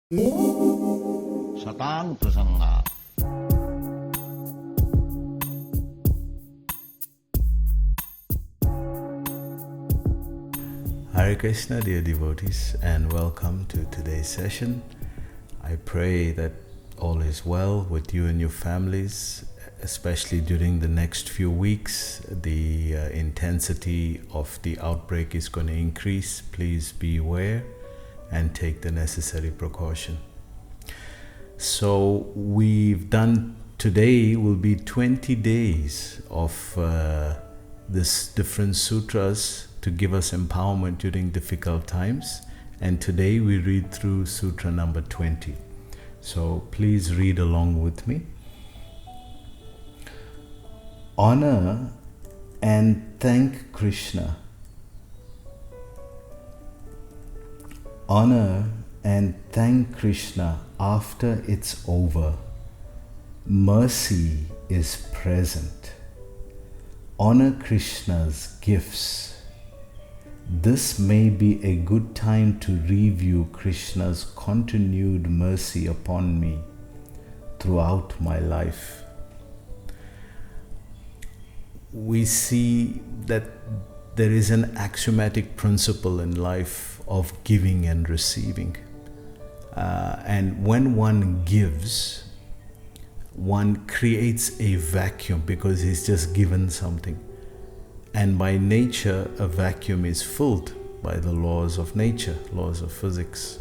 Satang Prasanga. Hare Krishna, dear devotees, and welcome to today's session. I pray that all is well with you and your families, especially during the next few weeks. The intensity of the outbreak is going to increase. Please be aware and take the necessary precaution. So we've done, today will be 20 days of this different sutras to give us empowerment during difficult times. And today we read through Sutra number 20. So please read along with me. Honor and thank Krishna. Honor and thank Krishna after it's over. Mercy is present. Honor Krishna's gifts. This may be a good time to review Krishna's continued mercy upon me throughout my life. We see that there is an axiomatic principle in life of giving and receiving. And when one gives, one creates a vacuum because he's just given something. And by nature, a vacuum is filled by the laws of nature, laws of physics.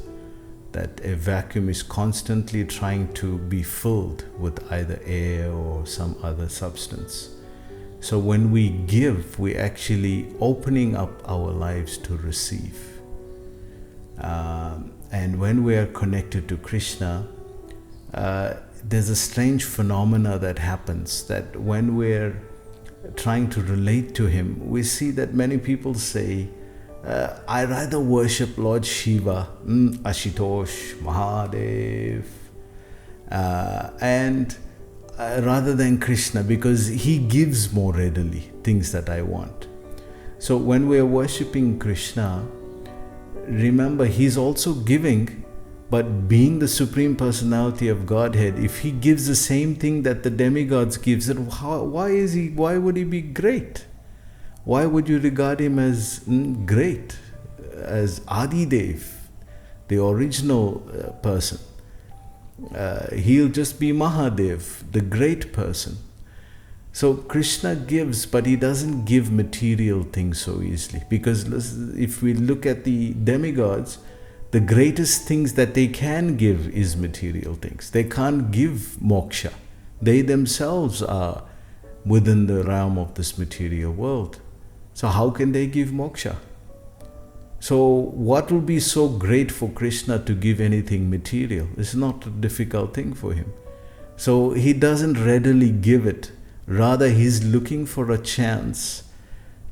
That a vacuum is constantly trying to be filled with either air or some other substance. So when we give, we're actually opening up our lives to receive. And when we are connected to Krishna, there's a strange phenomena that happens, that when we're trying to relate to Him, we see that many people say, I rather worship Lord Shiva, Ashutosh, Mahadev, and rather than Krishna, because He gives more readily things that I want. So when we are worshipping Krishna, remember He's also giving, but being the Supreme Personality of Godhead, if He gives the same thing that the demigods gives, then why would He be great? Why would you regard Him as great, as Adidev, the original person? He'll just be Mahadev, the great person. So Krishna gives, but He doesn't give material things so easily. Because if we look at the demigods, the greatest things that they can give is material things. They can't give moksha. They themselves are within the realm of this material world. So how can they give moksha? So what will be so great for Krishna to give anything material? It's not a difficult thing for Him. So He doesn't readily give it. Rather, He's looking for a chance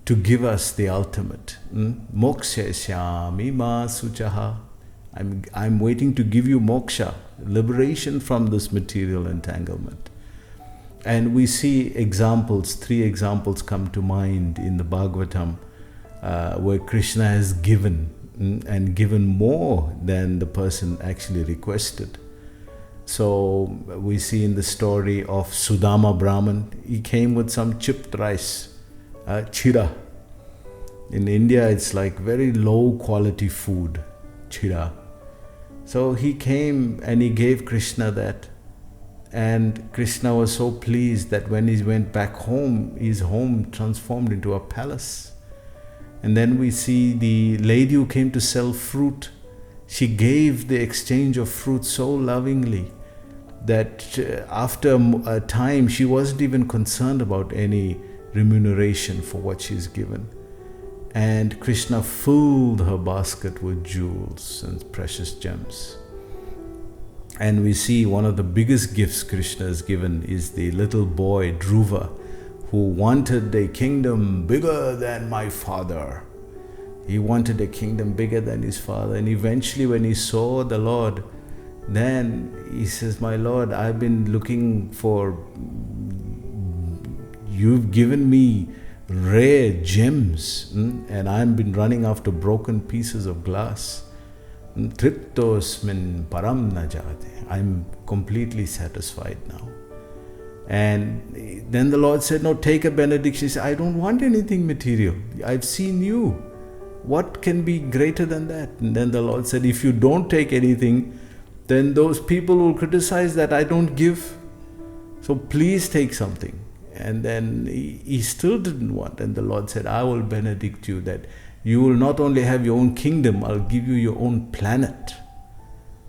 to give us the ultimate. Moksha syami ma suchaha. I'm waiting to give you moksha, liberation from this material entanglement. And we see examples, 3 examples come to mind in the Bhagavatam, where Krishna has given, and given more than the person actually requested. So we see in the story of Sudama Brahman, he came with some chipped rice, chira. In India, it's like very low quality food, chira. So he came and he gave Krishna that. And Krishna was so pleased that when he went back home, his home transformed into a palace. And then we see the lady who came to sell fruit. She gave the exchange of fruit so lovingly that after a time, she wasn't even concerned about any remuneration for what she's given. And Krishna filled her basket with jewels and precious gems. And we see one of the biggest gifts Krishna has given is the little boy Dhruva, who wanted a kingdom bigger than my father. He wanted a kingdom bigger than his father. And eventually when he saw the Lord, then he says, my Lord, I've been looking for, you've given me rare gems, and I've been running after broken pieces of glass. Triptosmin param na jate. I'm completely satisfied now. And then the Lord said, no, take a benediction. He said, I don't want anything material. I've seen you. What can be greater than that? And then the Lord said, if you don't take anything, then those people will criticize that I don't give. So please take something. And then he still didn't want. And the Lord said, I will benedict you that you will not only have your own kingdom, I'll give you your own planet.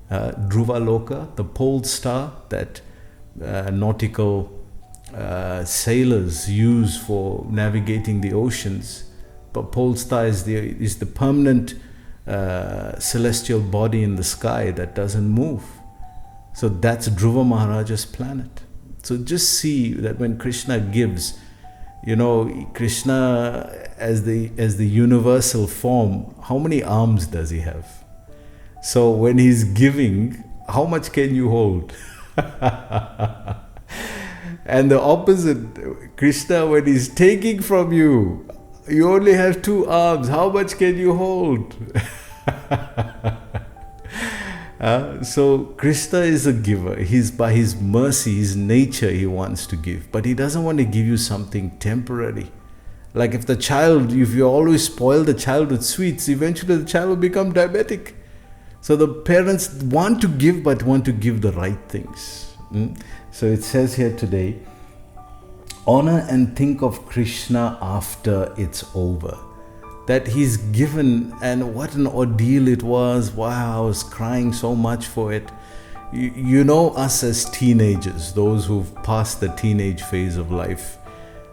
Dhruva Loka, the pole star that nautical sailors use for navigating the oceans. But pole star is the permanent celestial body in the sky that doesn't move. So that's Dhruva Maharaja's planet. So just see that when Krishna gives, Krishna as the universal form, how many arms does he have? So when he's giving, how much can you hold? And the opposite, Krishna, when he's taking from you, you only have 2 arms. How much can you hold? So Krishna is a giver. By his mercy, his nature, he wants to give. But he doesn't want to give you something temporary. Like if you always spoil the child with sweets, eventually the child will become diabetic. So the parents want to give, but want to give the right things. So it says here today, honor and think of Krishna after it's over. That he's given, and what an ordeal it was. Wow, I was crying so much for it. You know us as teenagers, those who've passed the teenage phase of life,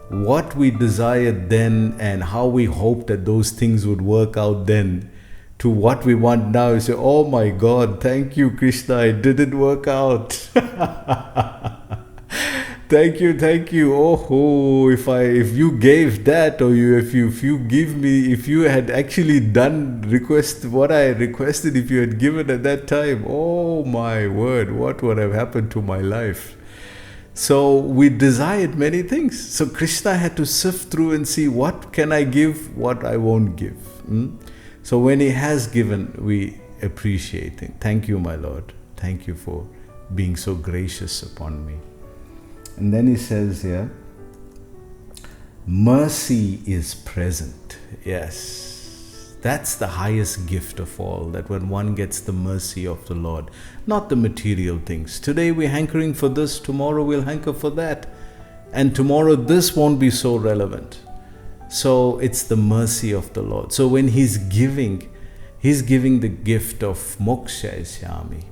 what we desired then and how we hoped that those things would work out then to what we want now. You say, oh my God, thank you Krishna, it didn't work out. Thank you. Oh, if you gave that, or if you had actually done what I requested, if you had given at that time, oh my word, what would have happened to my life? So we desired many things. So Krishna had to sift through and see what can I give, what I won't give. So when he has given, we appreciate it. Thank you, my Lord. Thank you for being so gracious upon me. And then he says here, mercy is present. Yes, that's the highest gift of all, that when one gets the mercy of the Lord, not the material things. Today we're hankering for this, tomorrow we'll hanker for that, and tomorrow this won't be so relevant. So it's the mercy of the Lord. So when he's giving the gift of moksha isyami,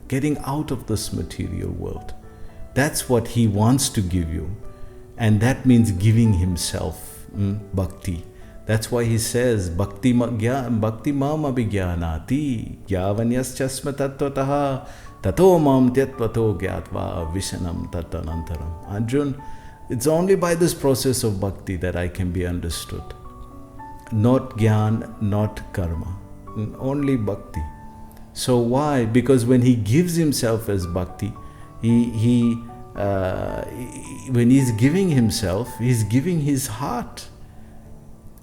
getting out of this material world. That's what he wants to give you. And that means giving himself, bhakti. That's why he says, bhakti mam abhigyanati gyavanyascha tattvataha tato mam tyatvato gyatva vishanam tatanantaram. Arjun, it's only by this process of bhakti that I can be understood. Not gyan, not karma. Only bhakti. So why? Because when he gives himself as bhakti, when he's giving himself, he's giving his heart.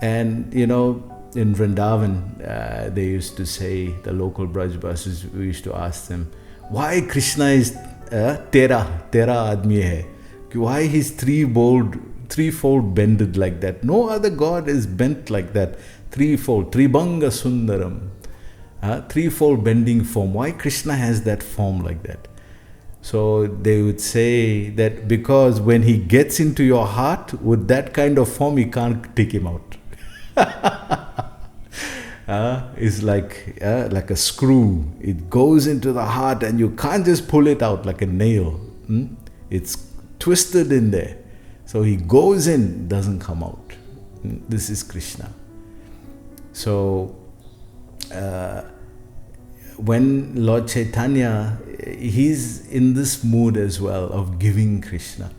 And in Vrindavan, they used to say, the local Brajbasis, we used to ask them, why Krishna is tera admi hai? Why he's threefold bended like that? No other god is bent like that. Threefold, tribanga sundaram. Threefold bending form. Why Krishna has that form like that? So they would say that because when he gets into your heart with that kind of form, you can't take him out. It's like a screw. It goes into the heart and you can't just pull it out like a nail. It's twisted in there. So he goes in, doesn't come out. This is Krishna. So when Lord Chaitanya, he's in this mood as well of giving Krishna.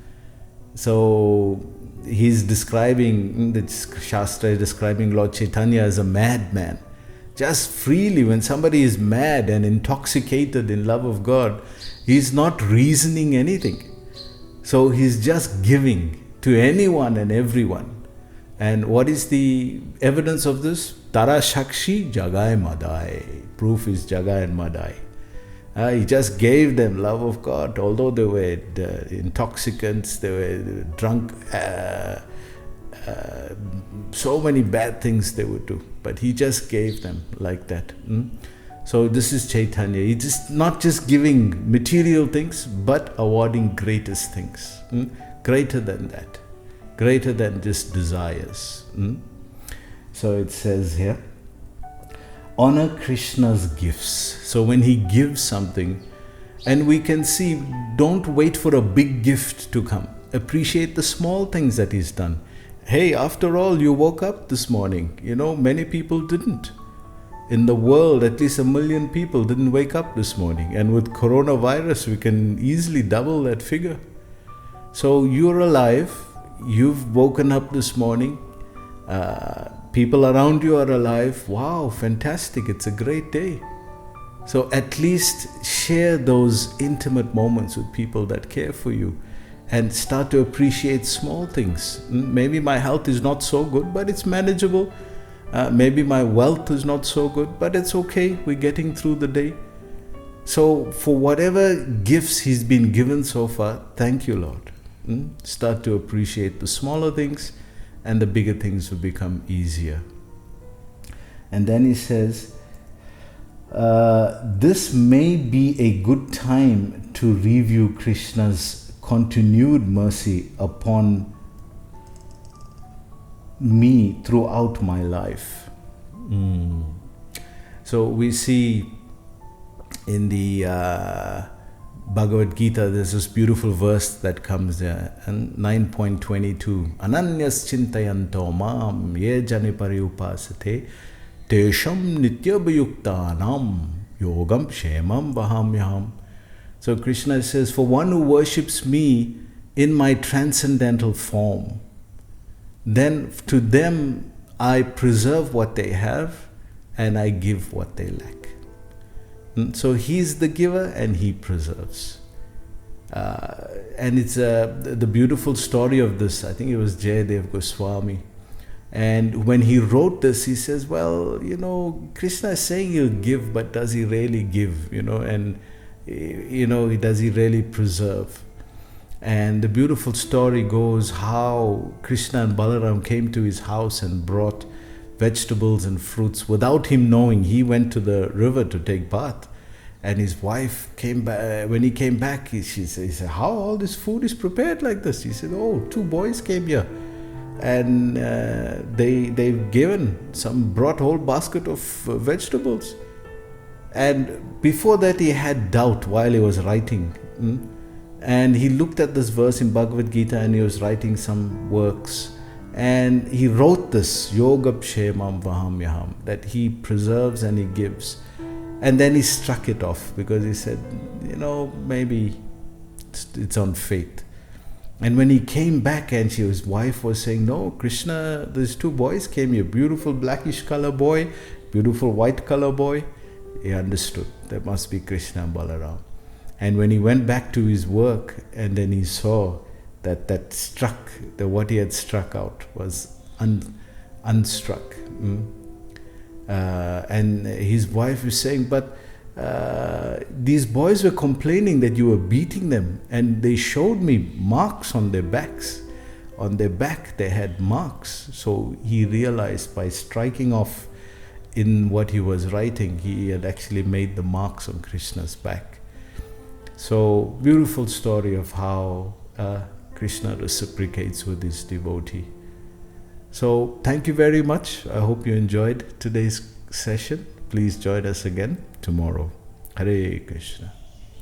So he's describing, the Shastra is describing Lord Chaitanya as a madman. Just freely, when somebody is mad and intoxicated in love of God, he's not reasoning anything. So he's just giving to anyone and everyone. And what is the evidence of this? Tara Shakshi Jagai Madai. Proof is Jagai and Madai. He just gave them love of God, although they were intoxicants, they were drunk, so many bad things they would do. But he just gave them like that. So this is Chaitanya. He's just not just giving material things, but awarding greatest things. Greater than that. Greater than just desires. So it says here, honor Krishna's gifts. So when he gives something, and we can see, don't wait for a big gift to come. Appreciate the small things that he's done. Hey, after all, you woke up this morning. Many people didn't. In the world, at least 1 million people didn't wake up this morning. And with coronavirus, we can easily double that figure. So you're alive. You've woken up this morning. People around you are alive. Wow, fantastic. It's a great day. So at least share those intimate moments with people that care for you and start to appreciate small things. Maybe my health is not so good, but it's manageable. Maybe my wealth is not so good, but it's okay. We're getting through the day. So for whatever gifts he's been given so far, thank you, Lord. Start to appreciate the smaller things, and the bigger things will become easier. And then he says, this may be a good time to review Krishna's continued mercy upon me throughout my life. So we see in the Bhagavad Gita, there's this beautiful verse that comes there, and 9.22, Ananyas chintayanto mam ye jani pariupasate tesham nityabhayuktanam yogam shemam vahamyam. So Krishna says, for one who worships me in my transcendental form, then to them I preserve what they have and I give what they lack. So he's the giver and he preserves. And it's the beautiful story of this, I think it was Jayadev Goswami. And when he wrote this, he says, well, Krishna is saying he'll give, but does he really give? And does he really preserve? And the beautiful story goes how Krishna and Balaram came to his house and brought vegetables and fruits without him knowing. He went to the river to take bath, and his wife came back. When he came back, he said, how all this food is prepared like this? He said, 2 boys came here, and they've brought a whole basket of vegetables. And before that, he had doubt while he was writing. And he looked at this verse in Bhagavad Gita, and he was writing some works. And he wrote this, Yogam Shemam Vahamyaham, that he preserves and he gives. And then he struck it off because he said, maybe it's on faith. And when he came back and his wife was saying, no, Krishna, these 2 boys came here, beautiful blackish color boy, beautiful white color boy, he understood there must be Krishna and Balaram. And when he went back to his work, and then he saw that what he had struck out was unstruck. And his wife was saying, but these boys were complaining that you were beating them, and they showed me marks on their backs. On their back they had marks. So he realized by striking off in what he was writing, he had actually made the marks on Krishna's back. So, beautiful story of how Krishna reciprocates with his devotee. So, thank you very much. I hope you enjoyed today's session. Please join us again tomorrow. Hare Krishna.